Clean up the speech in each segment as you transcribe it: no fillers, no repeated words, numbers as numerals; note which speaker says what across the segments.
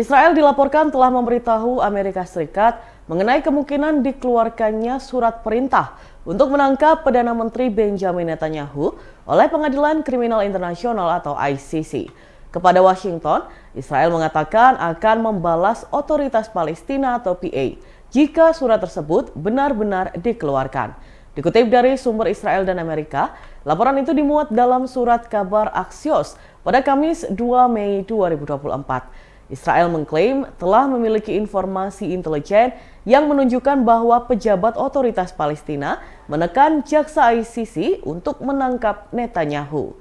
Speaker 1: Israel dilaporkan telah memberitahu Amerika Serikat mengenai kemungkinan dikeluarkannya surat perintah untuk menangkap Perdana Menteri Benjamin Netanyahu oleh Pengadilan Kriminal Internasional atau ICC. Kepada Washington, Israel mengatakan akan membalas otoritas Palestina atau PA jika surat tersebut benar-benar dikeluarkan. Dikutip dari sumber Israel dan Amerika, laporan itu dimuat dalam surat kabar Axios pada Kamis 2 Mei 2024. Israel mengklaim telah memiliki informasi intelijen yang menunjukkan bahwa pejabat otoritas Palestina menekan jaksa ICC untuk menangkap Netanyahu.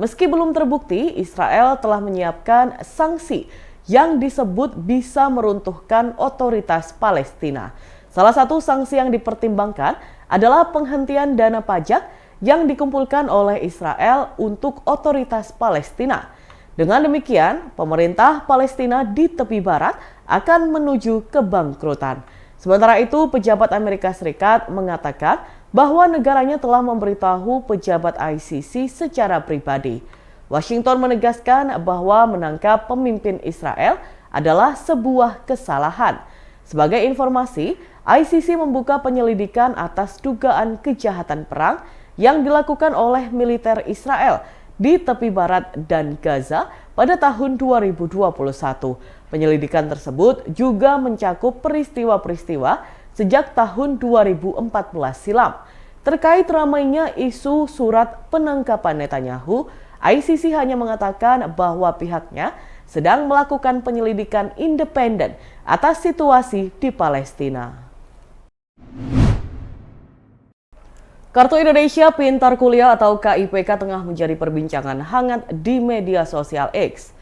Speaker 1: Meski belum terbukti, Israel telah menyiapkan sanksi yang disebut bisa meruntuhkan otoritas Palestina. Salah satu sanksi yang dipertimbangkan adalah penghentian dana pajak yang dikumpulkan oleh Israel untuk otoritas Palestina. Dengan demikian, pemerintah Palestina di tepi barat akan menuju kebangkrutan. Sementara itu, pejabat Amerika Serikat mengatakan bahwa negaranya telah memberitahu pejabat ICC secara pribadi. Washington menegaskan bahwa menangkap pemimpin Israel adalah sebuah kesalahan. Sebagai informasi, ICC membuka penyelidikan atas dugaan kejahatan perang yang dilakukan oleh militer Israel di tepi barat dan Gaza pada tahun 2021. Penyelidikan tersebut juga mencakup peristiwa-peristiwa sejak tahun 2014 silam. Terkait ramainya isu surat penangkapan Netanyahu, ICC hanya mengatakan bahwa pihaknya sedang melakukan penyelidikan independen atas situasi di Palestina. Kartu Indonesia Pintar Kuliah atau KIPK tengah menjadi perbincangan hangat di media sosial X.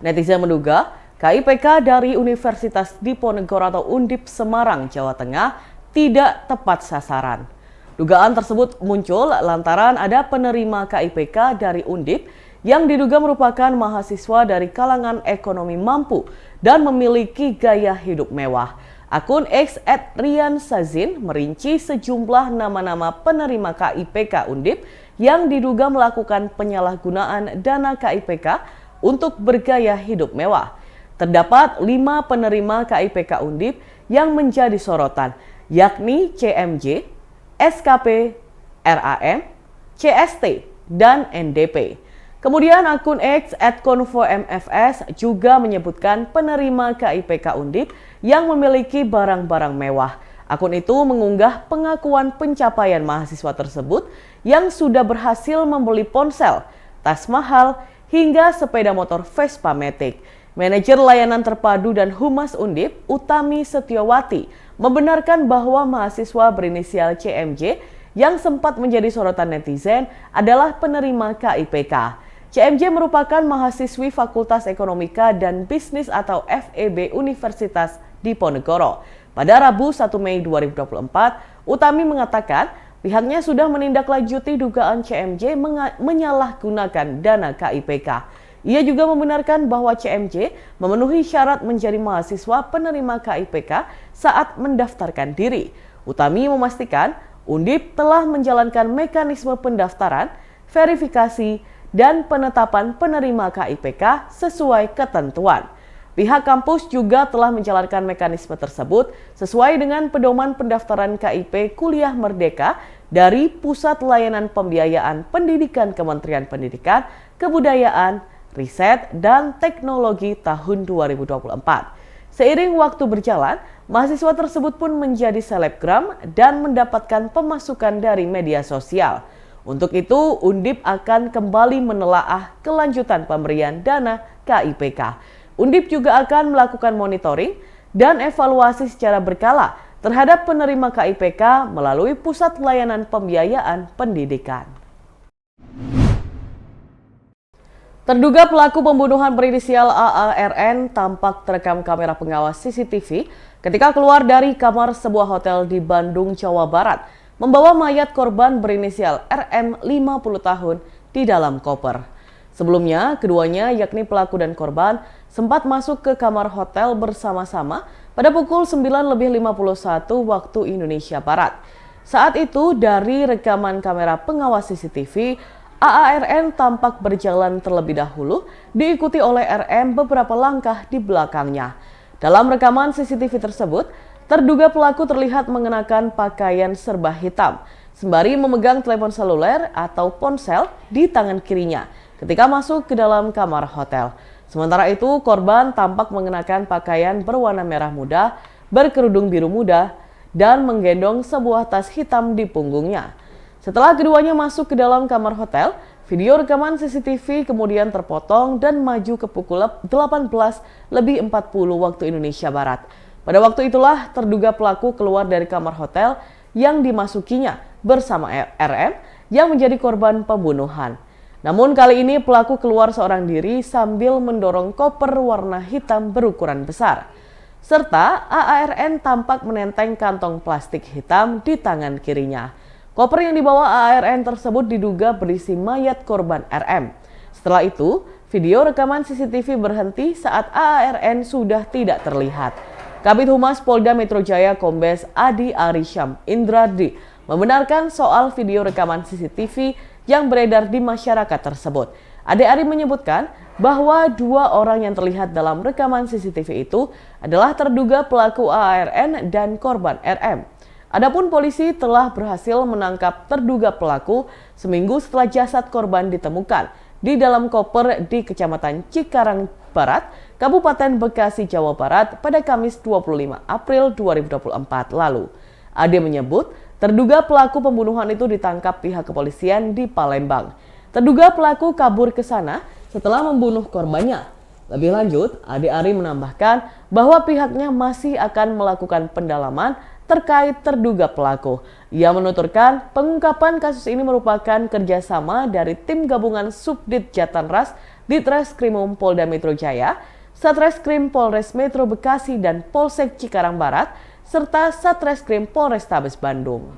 Speaker 1: Netizen menduga KIPK dari Universitas Diponegoro atau Undip Semarang, Jawa Tengah tidak tepat sasaran. Dugaan tersebut muncul lantaran ada penerima KIPK dari Undip yang diduga merupakan mahasiswa dari kalangan ekonomi mampu dan memiliki gaya hidup mewah. Akun X @riansazin merinci sejumlah nama-nama penerima KIPK Undip yang diduga melakukan penyalahgunaan dana KIPK untuk bergaya hidup mewah. Terdapat 5 penerima KIPK Undip yang menjadi sorotan, yakni CMJ, SKP, RAM, CST, dan NDP. Kemudian akun X @konfomfs juga menyebutkan penerima KIPK Undip yang memiliki barang-barang mewah. Akun itu mengunggah pengakuan pencapaian mahasiswa tersebut yang sudah berhasil membeli ponsel, tas mahal, hingga sepeda motor Vespa Matic. Manajer layanan terpadu dan Humas Undip, Utami Setiawati, membenarkan bahwa mahasiswa berinisial CMJ yang sempat menjadi sorotan netizen adalah penerima KIPK. CMJ merupakan mahasiswi Fakultas Ekonomika dan Bisnis atau FEB Universitas Diponegoro. Pada Rabu 1 Mei 2024, Utami mengatakan pihaknya sudah menindaklanjuti dugaan CMJ menyalahgunakan dana KIPK. Ia juga membenarkan bahwa CMJ memenuhi syarat menjadi mahasiswa penerima KIPK saat mendaftarkan diri. Utami memastikan Undip telah menjalankan mekanisme pendaftaran, verifikasi, dan penetapan penerima KIPK sesuai ketentuan. Pihak kampus juga telah menjalankan mekanisme tersebut sesuai dengan pedoman pendaftaran KIP Kuliah Merdeka dari Pusat Layanan Pembiayaan Pendidikan Kementerian Pendidikan, Kebudayaan, Riset, dan Teknologi tahun 2024. Seiring waktu berjalan, mahasiswa tersebut pun menjadi selebgram dan mendapatkan pemasukan dari media sosial. Untuk itu, Undip akan kembali menelaah kelanjutan pemberian dana KIPK. Undip juga akan melakukan monitoring dan evaluasi secara berkala terhadap penerima KIPK melalui Pusat Layanan Pembiayaan Pendidikan. Terduga pelaku pembunuhan berinisial AARN tampak terekam kamera pengawas CCTV ketika keluar dari kamar sebuah hotel di Bandung, Jawa Barat, membawa mayat korban berinisial RM 50 tahun di dalam koper. Sebelumnya, keduanya yakni pelaku dan korban sempat masuk ke kamar hotel bersama-sama pada pukul 9:51 waktu Indonesia Barat. Saat itu, dari rekaman kamera pengawas CCTV, AARN tampak berjalan terlebih dahulu, diikuti oleh RM beberapa langkah di belakangnya. Dalam rekaman CCTV tersebut, terduga pelaku terlihat mengenakan pakaian serba hitam, sembari memegang telepon seluler atau ponsel di tangan kirinya ketika masuk ke dalam kamar hotel. Sementara itu, korban tampak mengenakan pakaian berwarna merah muda, berkerudung biru muda, dan menggendong sebuah tas hitam di punggungnya. Setelah keduanya masuk ke dalam kamar hotel, video rekaman CCTV kemudian terpotong dan maju ke pukul 18.40 waktu Indonesia Barat. Pada waktu itulah terduga pelaku keluar dari kamar hotel yang dimasukinya bersama RM yang menjadi korban pembunuhan. Namun kali ini pelaku keluar seorang diri sambil mendorong koper warna hitam berukuran besar. Serta AARN tampak menenteng kantong plastik hitam di tangan kirinya. Koper yang dibawa AARN tersebut diduga berisi mayat korban RM. Setelah itu, video rekaman CCTV berhenti saat AARN sudah tidak terlihat. Kabid Humas Polda Metro Jaya Kombes Adi Arisyam Indradi membenarkan soal video rekaman CCTV yang beredar di masyarakat tersebut. Ade Ari menyebutkan bahwa dua orang yang terlihat dalam rekaman CCTV itu adalah terduga pelaku AARN dan korban RM. Adapun polisi telah berhasil menangkap terduga pelaku seminggu setelah jasad korban ditemukan di dalam koper di Kecamatan Cikarang Barat, Kabupaten Bekasi, Jawa Barat pada Kamis 25 April 2024 lalu. Ade menyebut terduga pelaku pembunuhan itu ditangkap pihak kepolisian di Palembang. Terduga pelaku kabur ke sana setelah membunuh korbannya. Lebih lanjut, Ade Ari menambahkan bahwa pihaknya masih akan melakukan pendalaman terkait terduga pelaku. Ia menuturkan pengungkapan kasus ini merupakan kerjasama dari tim gabungan Subdit Jatanras Ditreskrimum Polda Metro Jaya, Satreskrim Polres Metro Bekasi dan Polsek Cikarang Barat, serta Satreskrim Polrestabes Bandung.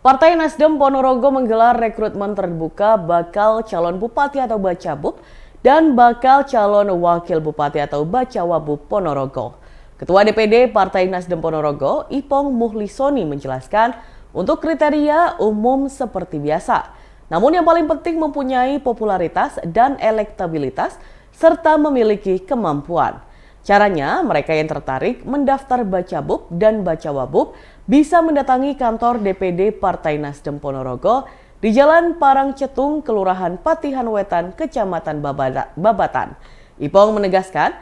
Speaker 1: Partai Nasdem Ponorogo menggelar rekrutmen terbuka bakal calon bupati atau Bacabub dan bakal calon wakil bupati atau Bacawabub Ponorogo. Ketua DPD Partai Nasdem Ponorogo, Ipong Muhlisoni menjelaskan untuk kriteria umum seperti biasa. Namun yang paling penting mempunyai popularitas dan elektabilitas serta memiliki kemampuan. Caranya, mereka yang tertarik mendaftar Bacabub dan Bacawabub bisa mendatangi kantor DPD Partai Nasdem Ponorogo di Jalan Parangcetung, Kelurahan Patihan Wetan, Kecamatan Babatan. Ipong menegaskan,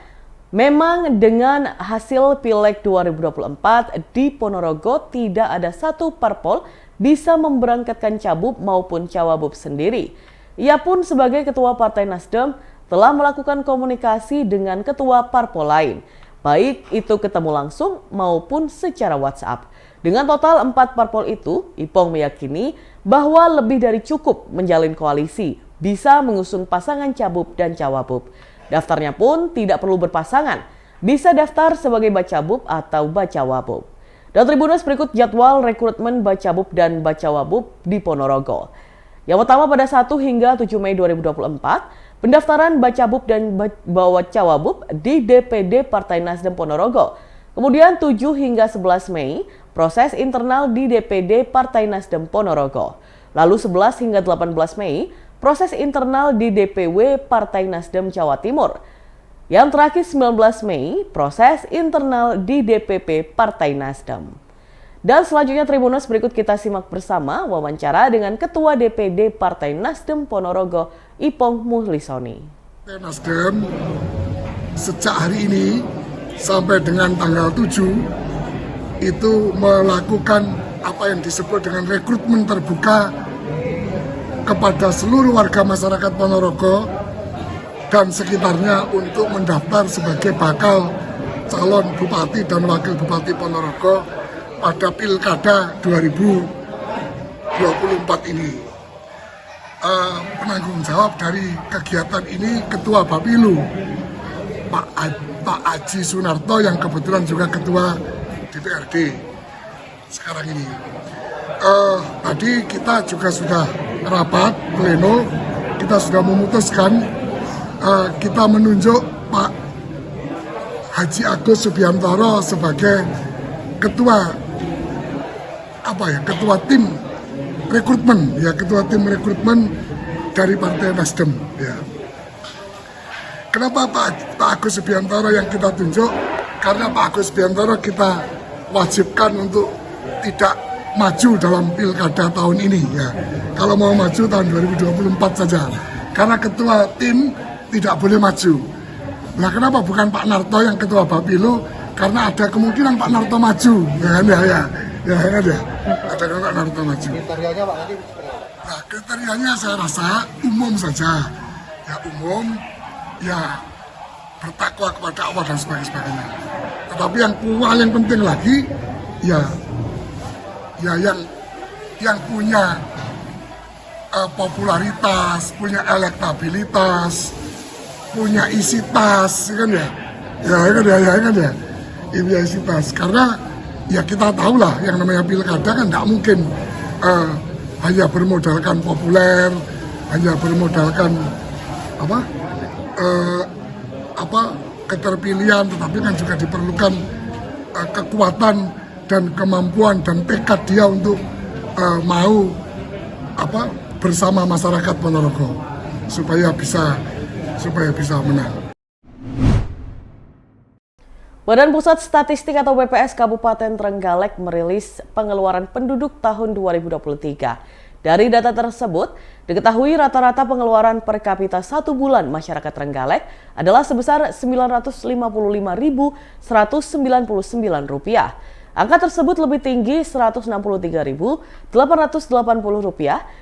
Speaker 1: memang dengan hasil Pileg 2024 di Ponorogo tidak ada satu parpol bisa memberangkatkan Cabub maupun Cawabub sendiri. Ia pun sebagai Ketua Partai Nasdem telah melakukan komunikasi dengan ketua parpol lain, baik itu ketemu langsung maupun secara WhatsApp. Dengan total 4 parpol itu, Ipong meyakini bahwa lebih dari cukup menjalin koalisi, bisa mengusung pasangan Cabub dan Cawabub. Daftarnya pun tidak perlu berpasangan, bisa daftar sebagai Bacabub atau Bacawabub. Dan Tribuners berikut jadwal rekrutmen Bacabub dan Bacawabub di Ponorogo. Yang pertama pada 1 hingga 7 Mei 2024, pendaftaran Bacabub dan Bacawabub di DPD Partai Nasdem Ponorogo. Kemudian 7 hingga 11 Mei, proses internal di DPD Partai Nasdem Ponorogo. Lalu 11 hingga 18 Mei, proses internal di DPW Partai Nasdem Jawa Timur. Yang terakhir 19 Mei, proses internal di DPP Partai Nasdem. Dan selanjutnya Tribuners berikut kita simak bersama wawancara dengan Ketua DPD Partai Nasdem Ponorogo, Ipong Muhlisoni.
Speaker 2: Partai Nasdem sejak hari ini sampai dengan tanggal 7 itu melakukan apa yang disebut dengan rekrutmen terbuka kepada seluruh warga masyarakat Ponorogo dan sekitarnya untuk mendaftar sebagai bakal calon bupati dan wakil bupati Ponorogo pada Pilkada 2024 ini. Penanggung jawab dari kegiatan ini Ketua Bapilu, Pak Aji Sunarto yang kebetulan juga Ketua DPRD sekarang ini. Tadi kita juga sudah rapat pleno, kita sudah memutuskan kita menunjuk Pak Haji Agus Subiantoro sebagai ketua tim rekrutmen, ya ketua tim rekrutmen dari Partai Nasdem. Ya. Kenapa Pak Agus Subiantoro yang kita tunjuk? Karena Pak Agus Subiantoro kita wajibkan untuk tidak maju dalam pilkada tahun ini. Ya. Kalau mau maju tahun 2024 saja. Karena ketua tim tidak boleh maju. Nah, kenapa bukan Pak Narto yang ketua Bapilu? Karena ada kemungkinan Pak Narto maju. Ya kan ya. Ya kan ya. Ada kemungkinan Pak Narto maju.
Speaker 3: Kriterianya Pak nanti?
Speaker 2: Nah, kriterianya saya rasa umum saja. Ya umum, ya bertakwa kepada Allah dan sebagainya. Tetapi yang paling penting lagi, ya yang punya popularitas, punya elektabilitas, punya isi tas, kan ya, punya isi tas. Karena ya kita tahu lah, yang namanya pilkada kan tidak mungkin hanya bermodalkan populer, hanya bermodalkan keterpilihan, tetapi kan juga diperlukan kekuatan dan kemampuan dan tekad dia untuk mau bersama masyarakat Ponorogo supaya bisa menang.
Speaker 1: Badan Pusat Statistik atau BPS Kabupaten Trenggalek merilis pengeluaran penduduk tahun 2023. Dari data tersebut, diketahui rata-rata pengeluaran per kapita 1 bulan masyarakat Trenggalek adalah sebesar Rp955.199. Angka tersebut lebih tinggi Rp163.880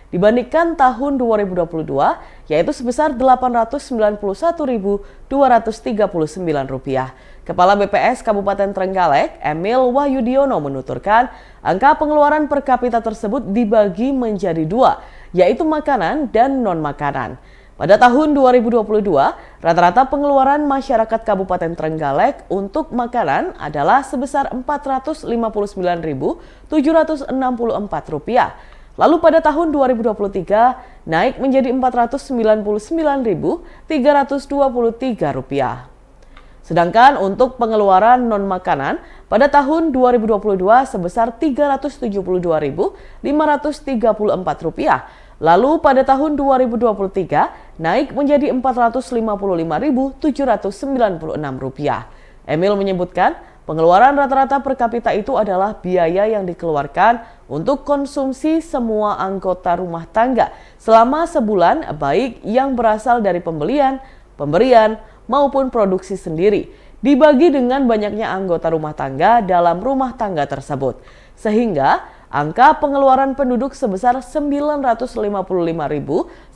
Speaker 1: dibandingkan tahun 2022, yaitu sebesar Rp891.239. Kepala BPS Kabupaten Trenggalek, Emil Wahyudiono menuturkan, angka pengeluaran per kapita tersebut dibagi menjadi 2, yaitu makanan dan non-makanan. Pada tahun 2022, rata-rata pengeluaran masyarakat Kabupaten Trenggalek untuk makanan adalah sebesar Rp459.764. Lalu pada tahun 2023 naik menjadi Rp499.323. Sedangkan untuk pengeluaran non-makanan pada tahun 2022 sebesar Rp374.534. Lalu pada tahun 2023 naik menjadi Rp455.796. Emil menyebutkan pengeluaran rata-rata per kapita itu adalah biaya yang dikeluarkan untuk konsumsi semua anggota rumah tangga selama sebulan, baik yang berasal dari pembelian, pemberian, maupun produksi sendiri, dibagi dengan banyaknya anggota rumah tangga dalam rumah tangga tersebut. Sehingga angka pengeluaran penduduk sebesar Rp955.199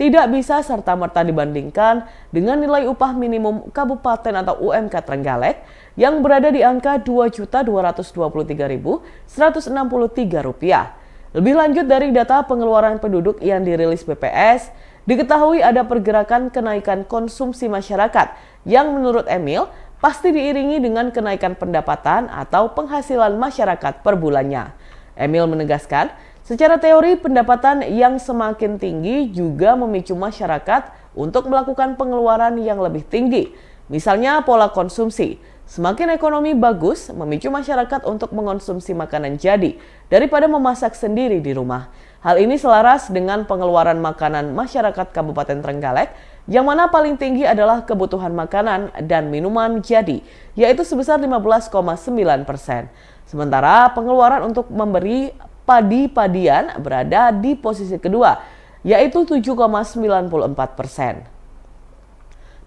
Speaker 1: tidak bisa serta-merta dibandingkan dengan nilai upah minimum kabupaten atau UMK Trenggalek yang berada di angka Rp2.223.163. Lebih lanjut dari data pengeluaran penduduk yang dirilis BPS, diketahui ada pergerakan kenaikan konsumsi masyarakat yang menurut Emil pasti diiringi dengan kenaikan pendapatan atau penghasilan masyarakat per bulannya. Emil menegaskan, secara teori pendapatan yang semakin tinggi juga memicu masyarakat untuk melakukan pengeluaran yang lebih tinggi. Misalnya pola konsumsi. Semakin ekonomi bagus memicu masyarakat untuk mengonsumsi makanan jadi daripada memasak sendiri di rumah. Hal ini selaras dengan pengeluaran makanan masyarakat Kabupaten Trenggalek, yang mana paling tinggi adalah kebutuhan makanan dan minuman jadi, yaitu sebesar 15,9%. Sementara pengeluaran untuk memberi padi-padian berada di posisi kedua, yaitu 7,94%.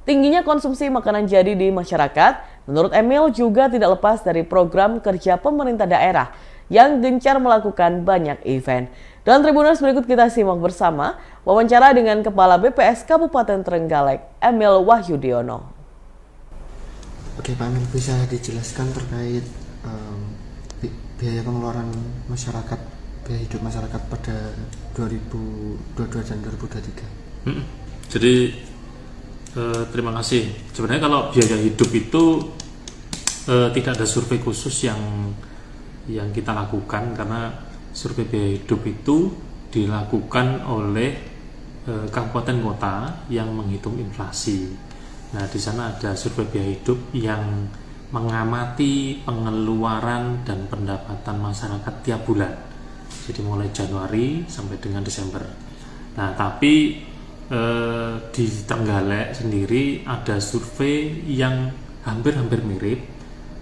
Speaker 1: Tingginya konsumsi makanan jadi di masyarakat, menurut Emil juga tidak lepas dari program kerja pemerintah daerah yang gencar melakukan banyak event. Dan Tribuners, berikut kita simak bersama wawancara dengan Kepala BPS Kabupaten Trenggalek, Emil Wahyudiono.
Speaker 3: Oke Pak Emil, bisa dijelaskan terkait biaya pengeluaran masyarakat, biaya hidup masyarakat pada 2022 dan 2023?
Speaker 4: Jadi terima kasih. Sebenarnya kalau biaya hidup itu tidak ada survei khusus yang kita lakukan, karena survei biaya hidup itu dilakukan oleh kabupaten kota yang menghitung inflasi. Nah, di sana ada survei biaya hidup yang mengamati pengeluaran dan pendapatan masyarakat tiap bulan. Jadi mulai Januari sampai dengan Desember. Nah, tapi di Trenggalek sendiri ada survei yang hampir-hampir mirip,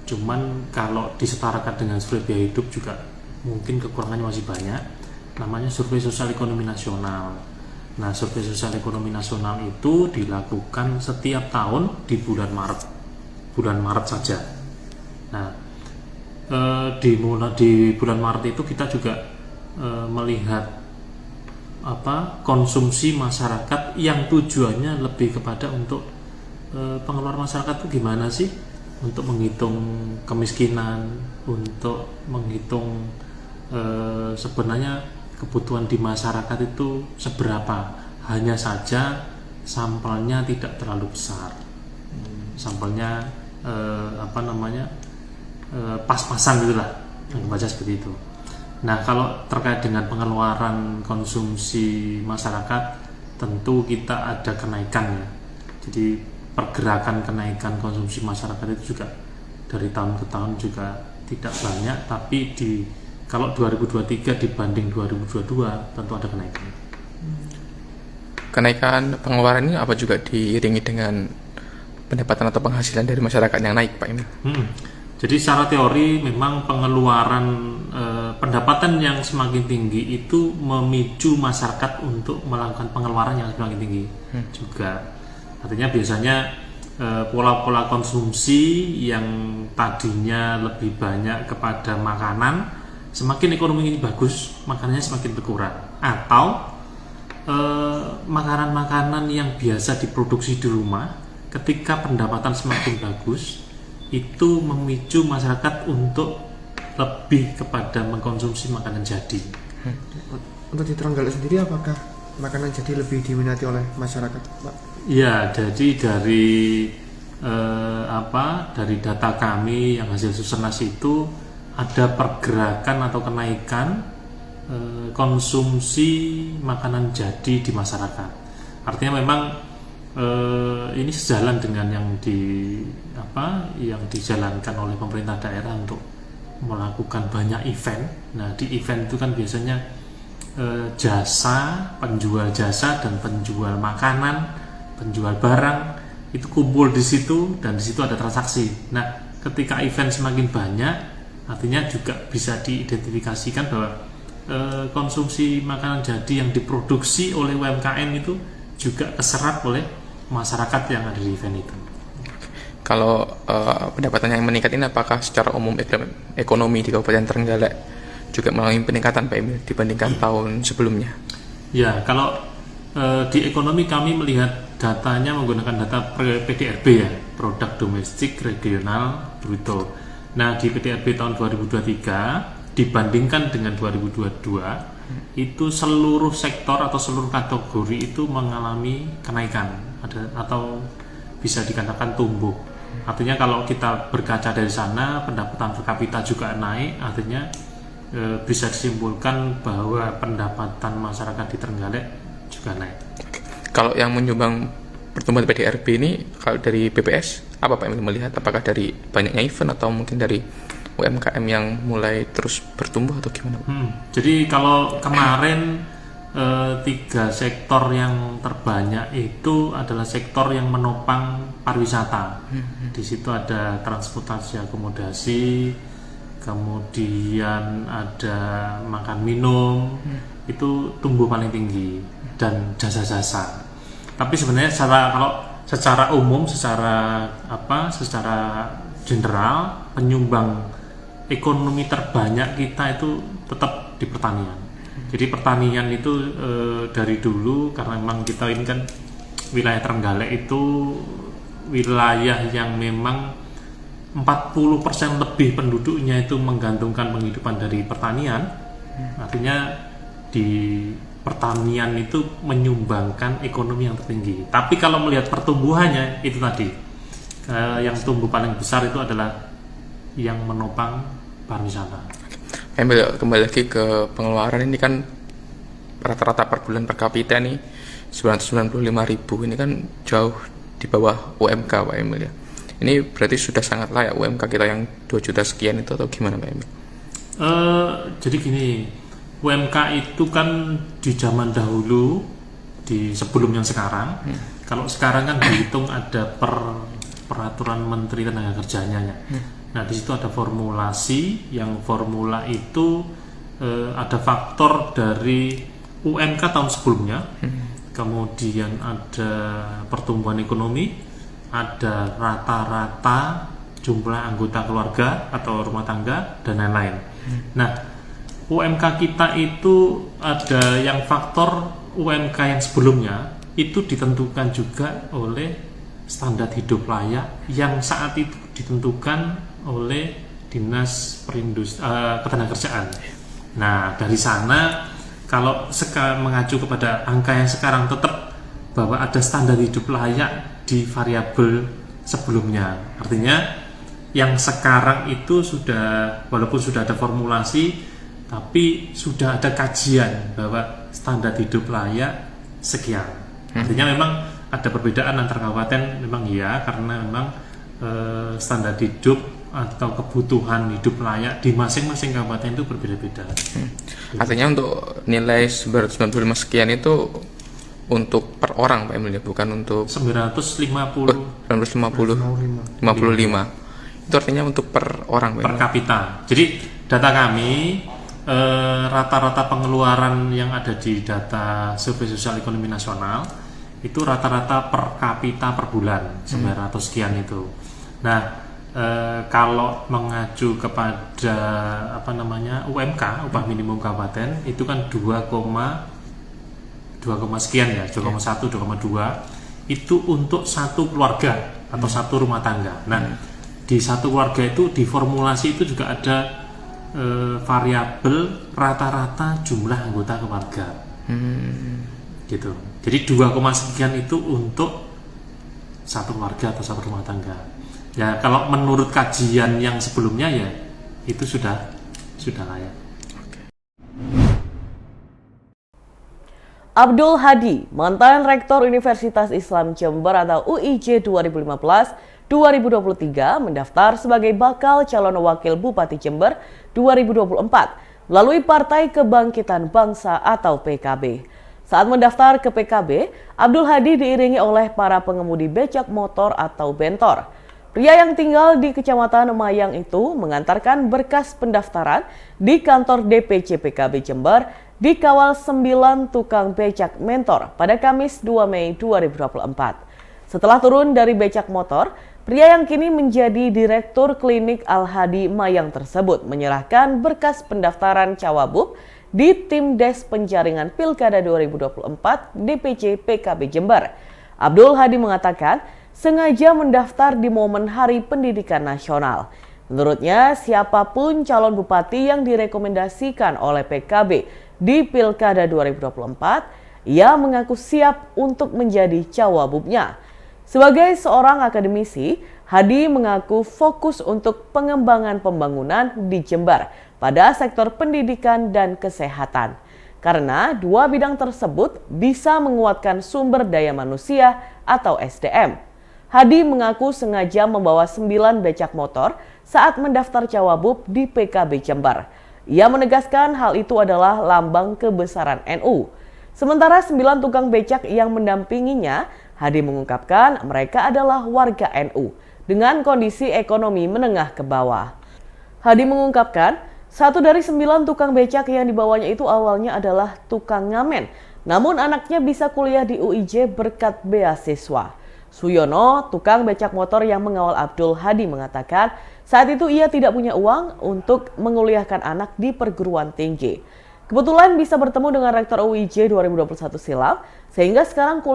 Speaker 4: cuman kalau disetarakan dengan survei biaya hidup juga mungkin kekurangannya masih banyak. Namanya survei sosial ekonomi nasional. Nah, survei sosial ekonomi nasional itu dilakukan setiap tahun di bulan Maret saja. Nah, di bulan Maret itu kita juga melihat konsumsi masyarakat yang tujuannya lebih kepada untuk pengeluaran masyarakat itu gimana sih, untuk menghitung kemiskinan, untuk menghitung sebenarnya kebutuhan di masyarakat itu seberapa. Hanya saja sampelnya tidak terlalu besar, sampelnya pas-pasan gitulah, baca seperti itu. Nah, kalau terkait dengan pengeluaran konsumsi masyarakat, tentu kita ada kenaikan ya. Jadi pergerakan kenaikan konsumsi masyarakat itu juga dari tahun ke tahun juga tidak banyak, tapi kalau 2023 dibanding 2022 tentu ada kenaikan.
Speaker 5: Kenaikan pengeluaran ini apa juga diiringi dengan pendapatan atau penghasilan dari masyarakat yang naik, Pak Emil?
Speaker 4: Jadi secara teori memang pengeluaran pendapatan yang semakin tinggi itu memicu masyarakat untuk melakukan pengeluaran yang semakin tinggi juga. Artinya biasanya pola-pola konsumsi yang tadinya lebih banyak kepada makanan, semakin ekonomi ini bagus, makanannya semakin berkurang. Atau makanan-makanan yang biasa diproduksi di rumah, ketika pendapatan semakin bagus, itu memicu masyarakat untuk lebih kepada mengkonsumsi makanan jadi.
Speaker 3: Untuk di Trenggalek sendiri, apakah makanan jadi lebih diminati oleh masyarakat, Pak?
Speaker 4: Ya, jadi dari data kami yang hasil Susenas itu ada pergerakan atau kenaikan konsumsi makanan jadi di masyarakat. Artinya memang ini sejalan dengan yang dijalankan oleh pemerintah daerah untuk melakukan banyak event. Nah, di event itu kan biasanya penjual jasa dan penjual makanan, penjual barang itu kumpul di situ, dan di situ ada transaksi. Nah, ketika event semakin banyak, artinya juga bisa diidentifikasikan bahwa konsumsi makanan jadi yang diproduksi oleh UMKM itu juga keserap oleh masyarakat yang ada di event itu.
Speaker 5: Kalau pendapatan yang meningkat ini, apakah secara umum ekonomi di Kabupaten Trenggalek juga mengalami peningkatan, Pak Emil, dibandingkan tahun sebelumnya?
Speaker 4: Ya, kalau di ekonomi kami melihat datanya menggunakan data PDRB ya, Produk Domestik Regional Bruto. Nah, di PDRB tahun 2023 dibandingkan dengan 2022 itu seluruh sektor atau seluruh kategori itu mengalami kenaikan atau bisa dikatakan tumbuh. Artinya kalau kita berkaca dari sana, pendapatan per kapita juga naik, artinya bisa disimpulkan bahwa pendapatan masyarakat di Trenggalek juga naik.
Speaker 5: Kalau yang menyumbang pertumbuhan PDRB ini, kalau dari BPS apa Pak Emil melihat? Apakah dari banyaknya event atau mungkin dari UMKM yang mulai terus bertumbuh atau gimana?
Speaker 4: Jadi kalau kemarin 3 sektor yang terbanyak itu adalah sektor yang menopang pariwisata. Di situ ada transportasi akomodasi, kemudian ada makan minum, itu tumbuh paling tinggi, dan jasa-jasa. Tapi sebenarnya secara umum, secara general, penyumbang ekonomi terbanyak kita itu tetap di pertanian. Jadi pertanian itu dari dulu, karena memang kita ini kan wilayah Trenggalek itu wilayah yang memang 40% lebih penduduknya itu menggantungkan penghidupan dari pertanian. Artinya di pertanian itu menyumbangkan ekonomi yang tertinggi. Tapi kalau melihat pertumbuhannya itu tadi, yang tumbuh paling besar itu adalah yang menopang pariwisata.
Speaker 5: Kembali lagi ke pengeluaran, ini kan rata-rata per bulan per kapita nih 995.000, ini kan jauh di bawah UMK, Pak Emil ya. Ini berarti sudah sangat layak UMK kita yang 2 juta sekian itu, atau gimana Pak Emil?
Speaker 4: Jadi gini, UMK itu kan di zaman dahulu, di sebelum yang sekarang, kalau sekarang kan dihitung ada peraturan Menteri Tenaga Kerjanya ya. Nah di situ ada formulasi, yang formula itu ada faktor dari UMK tahun sebelumnya, kemudian ada pertumbuhan ekonomi, ada rata-rata jumlah anggota keluarga atau rumah tangga dan lain-lain. Nah UMK kita itu ada yang faktor UMK yang sebelumnya itu ditentukan juga oleh standar hidup layak yang saat itu ditentukan oleh Dinas Ketenagakerjaan. Nah dari sana kalau sekarang mengacu kepada angka yang sekarang tetap bahwa ada standar hidup layak di variabel sebelumnya. Artinya yang sekarang itu sudah, walaupun sudah ada formulasi, tapi sudah ada kajian bahwa standar hidup layak sekian. Artinya memang ada perbedaan antar kabupaten, memang iya, karena memang standar hidup atau kebutuhan hidup layak di masing-masing kabupaten itu berbeda-beda.
Speaker 5: Artinya untuk nilai 995 sekian itu untuk per orang Pak Emil ya, bukan untuk
Speaker 4: 950
Speaker 5: 55. Itu artinya untuk per orang Pak
Speaker 4: per
Speaker 5: Emil.
Speaker 4: kapita. Jadi data kami rata-rata pengeluaran yang ada di data Survei Sosial Ekonomi Nasional itu rata-rata per kapita per bulan 900 sekian itu. Nah kalau mengacu kepada UMK, upah minimum kabupaten itu kan 2, sekian ya, 2,1, 2,2 itu untuk satu keluarga atau satu rumah tangga. Nah di satu keluarga itu di formulasi itu juga ada variabel rata-rata jumlah anggota keluarga, gitu. Jadi 2, sekian itu untuk satu keluarga atau satu rumah tangga. Ya kalau menurut kajian yang sebelumnya ya itu sudah layak.
Speaker 1: Abdul Hadi, mantan Rektor Universitas Islam Jember atau UIJ 2015-2023 mendaftar sebagai bakal calon wakil Bupati Jember 2024 melalui Partai Kebangkitan Bangsa atau PKB. Saat mendaftar ke PKB, Abdul Hadi diiringi oleh para pengemudi becak motor atau bentor. Pria yang tinggal di Kecamatan Mayang itu mengantarkan berkas pendaftaran di kantor DPC PKB Jember dikawal 9 tukang becak mentor pada Kamis 2 Mei 2024. Setelah turun dari becak motor, pria yang kini menjadi Direktur Klinik Al-Hadi Mayang tersebut menyerahkan berkas pendaftaran Cawagup di Tim Des Penjaringan Pilkada 2024 DPC PKB Jember. Abdul Hadi mengatakan sengaja mendaftar di momen Hari Pendidikan Nasional. Menurutnya, siapapun calon bupati yang direkomendasikan oleh PKB di Pilkada 2024, ia mengaku siap untuk menjadi cawagupnya. Sebagai seorang akademisi, Hadi mengaku fokus untuk pengembangan pembangunan di Jember pada sektor pendidikan dan kesehatan. Karena dua bidang tersebut bisa menguatkan sumber daya manusia atau SDM. Hadi mengaku sengaja membawa 9 becak motor saat mendaftar Cawagup di PKB Jember. Ia menegaskan hal itu adalah lambang kebesaran NU. Sementara 9 tukang becak yang mendampinginya, Hadi mengungkapkan mereka adalah warga NU dengan kondisi ekonomi menengah ke bawah. Hadi mengungkapkan, 1 dari 9 tukang becak yang dibawanya itu awalnya adalah tukang ngamen. Namun anaknya bisa kuliah di UIJ berkat beasiswa. Suyono, tukang becak motor yang mengawal Abdul Hadi mengatakan saat itu ia tidak punya uang untuk menguliahkan anak di perguruan tinggi. Kebetulan bisa bertemu dengan Rektor UIJ 2021 silam, sehingga sekarang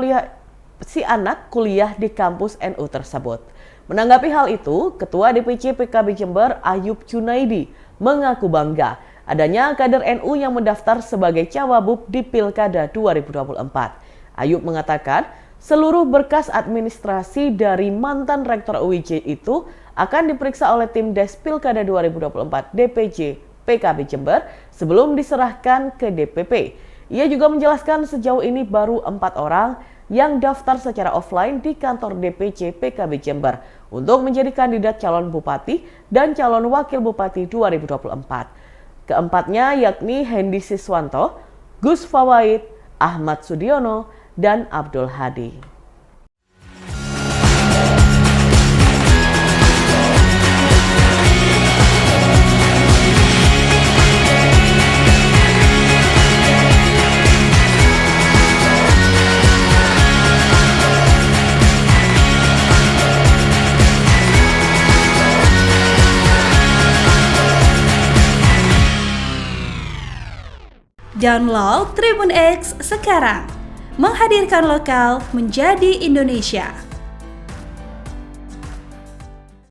Speaker 1: si anak kuliah di kampus NU tersebut. Menanggapi hal itu, Ketua DPC PKB Jember Ayub Junaidi mengaku bangga adanya kader NU yang mendaftar sebagai Cawagup di Pilkada 2024. Ayub mengatakan, seluruh berkas administrasi dari mantan Rektor UIJ itu akan diperiksa oleh tim Des Pilkada 2024 DPC PKB Jember sebelum diserahkan ke DPP. Ia juga menjelaskan sejauh ini baru 4 orang yang daftar secara offline di kantor DPC PKB Jember untuk menjadi kandidat calon bupati dan calon wakil bupati 2024. Keempatnya yakni Hendy Siswanto, Gus Fawaid, Ahmad Sudiono, dan Abdul Hadi.
Speaker 6: Download Tribun X sekarang, menghadirkan lokal menjadi Indonesia.